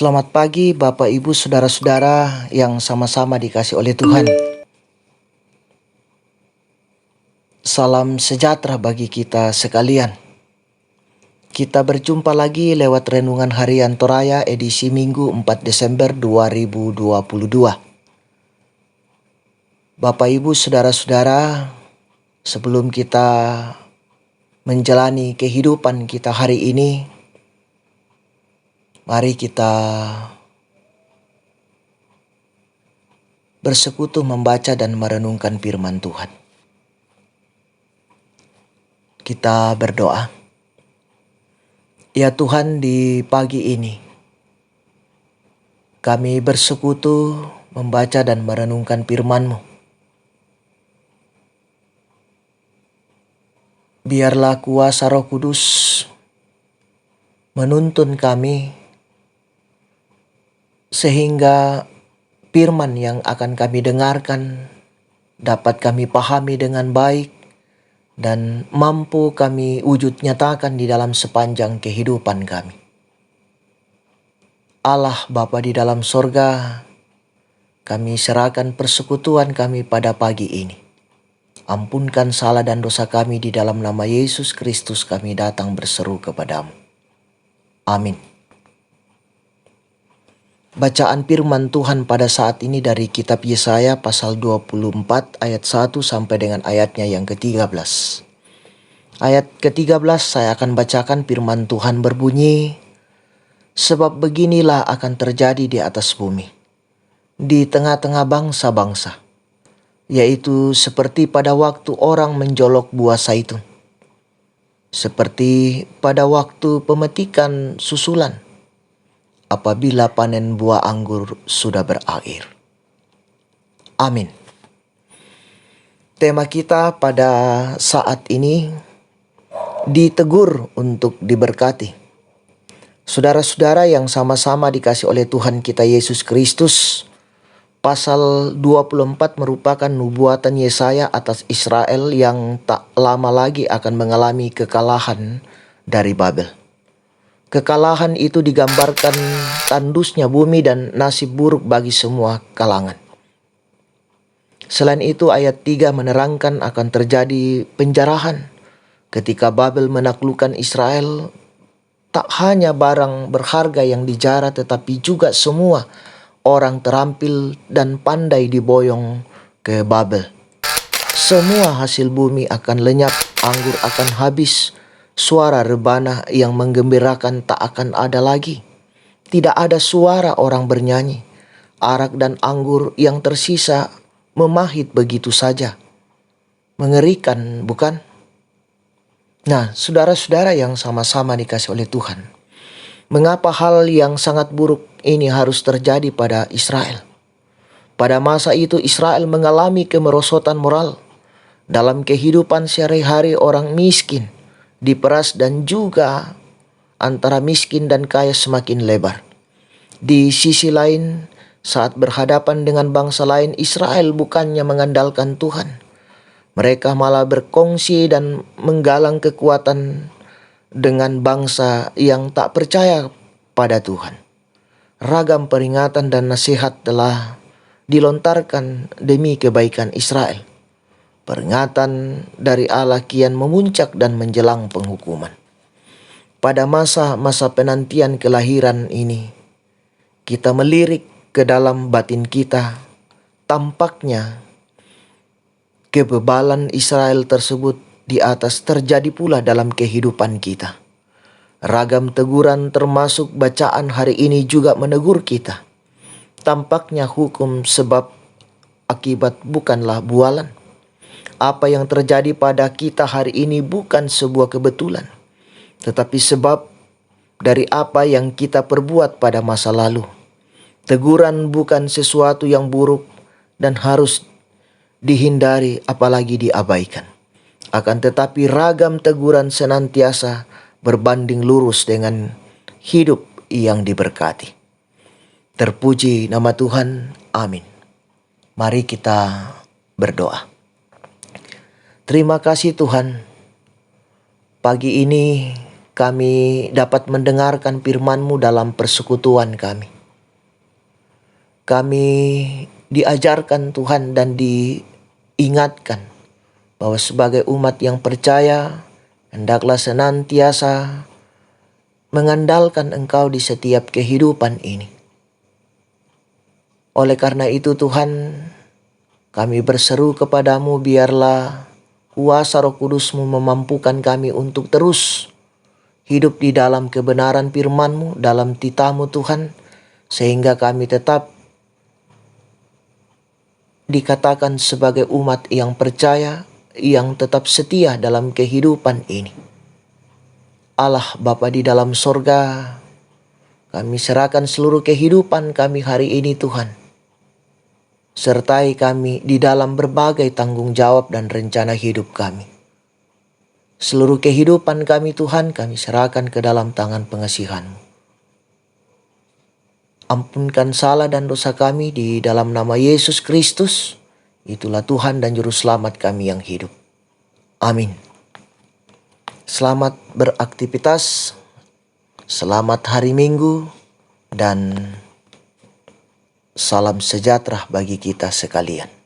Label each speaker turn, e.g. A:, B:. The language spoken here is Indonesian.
A: Selamat pagi Bapak Ibu Saudara-saudara yang sama-sama dikasih oleh Tuhan. Salam sejahtera bagi kita sekalian. Kita berjumpa lagi lewat Renungan Harian Toraya edisi Minggu 4 Desember 2022. Bapak Ibu Saudara-saudara, sebelum kita menjalani kehidupan kita hari ini, mari kita bersekutu membaca dan merenungkan firman Tuhan. Kita berdoa. Ya Tuhan, di pagi ini kami bersekutu membaca dan merenungkan firman-Mu. Biarlah kuasa Roh Kudus menuntun kami sehingga firman yang akan kami dengarkan dapat kami pahami dengan baik dan mampu kami wujud nyatakan di dalam sepanjang kehidupan kami. Allah Bapa di dalam sorga, kami serahkan persekutuan kami pada pagi ini. Ampunkan salah dan dosa kami, di dalam nama Yesus Kristus kami datang berseru kepadamu. Amin. Bacaan firman Tuhan pada saat ini dari kitab Yesaya pasal 24 ayat 1 sampai dengan ayatnya yang ke-13. Ayat ke-13 saya akan bacakan. Firman Tuhan berbunyi, "Sebab beginilah akan terjadi di atas bumi, di tengah-tengah bangsa-bangsa, yaitu seperti pada waktu orang menjolok buah zaitun, seperti pada waktu pemetikan susulan, apabila panen buah anggur sudah berakhir." Amin. Tema kita pada saat ini, ditegur untuk diberkati. Saudara-saudara yang sama-sama dikasih oleh Tuhan kita Yesus Kristus, pasal 24 merupakan nubuatan Yesaya atas Israel yang tak lama lagi akan mengalami kekalahan dari Babel. Kekalahan itu digambarkan tandusnya bumi dan nasib buruk bagi semua kalangan. Selain itu, ayat 3 menerangkan akan terjadi penjarahan ketika Babel menaklukkan Israel. Tak hanya barang berharga yang dijara, tetapi juga semua orang terampil dan pandai diboyong ke Babel. Semua hasil bumi akan lenyap, anggur akan habis, suara rebana yang menggembirakan tak akan ada lagi. Tidak ada suara orang bernyanyi. Arak dan anggur yang tersisa memahit begitu saja. Mengerikan, bukan? Nah, saudara-saudara yang sama-sama dikasih oleh Tuhan, mengapa hal yang sangat buruk ini harus terjadi pada Israel? Pada masa itu Israel mengalami kemerosotan moral. Dalam kehidupan sehari-hari orang miskin diperas, dan juga antara miskin dan kaya semakin lebar. Di sisi lain, saat berhadapan dengan bangsa lain, Israel bukannya mengandalkan Tuhan. Mereka malah berkongsi dan menggalang kekuatan dengan bangsa yang tak percaya pada Tuhan. Ragam peringatan dan nasihat telah dilontarkan demi kebaikan Israel. Peringatan dari Allah kian memuncak dan menjelang penghukuman. Pada masa-masa penantian kelahiran ini, kita melirik ke dalam batin kita, tampaknya kebebalan Israel tersebut di atas terjadi pula dalam kehidupan kita. Ragam teguran termasuk bacaan hari ini juga menegur kita. Tampaknya hukum sebab akibat bukanlah bualan. Apa yang terjadi pada kita hari ini bukan sebuah kebetulan, tetapi sebab dari apa yang kita perbuat pada masa lalu. Teguran bukan sesuatu yang buruk dan harus dihindari, apalagi diabaikan. Akan tetapi ragam teguran senantiasa berbanding lurus dengan hidup yang diberkati. Terpuji nama Tuhan. Amin. Mari kita berdoa. Terima kasih Tuhan, pagi ini kami dapat mendengarkan firman-Mu dalam persekutuan kami. Kami diajarkan Tuhan dan diingatkan bahwa sebagai umat yang percaya, hendaklah senantiasa mengandalkan Engkau di setiap kehidupan ini. Oleh karena itu Tuhan, kami berseru kepadamu, biarlah kuasa Roh Kudus-Mu memampukan kami untuk terus hidup di dalam kebenaran firman-Mu, dalam titah-Mu Tuhan, sehingga kami tetap dikatakan sebagai umat yang percaya, yang tetap setia dalam kehidupan ini. Allah Bapa di dalam sorga, kami serahkan seluruh kehidupan kami hari ini Tuhan. Sertai kami di dalam berbagai tanggung jawab dan rencana hidup kami. Seluruh kehidupan kami Tuhan, kami serahkan ke dalam tangan pengasihan-Mu. Ampunkan salah dan dosa kami di dalam nama Yesus Kristus. Itulah Tuhan dan Juru Selamat kami yang hidup. Amin. Selamat beraktivitas, selamat hari Minggu, dan salam sejahtera bagi kita sekalian.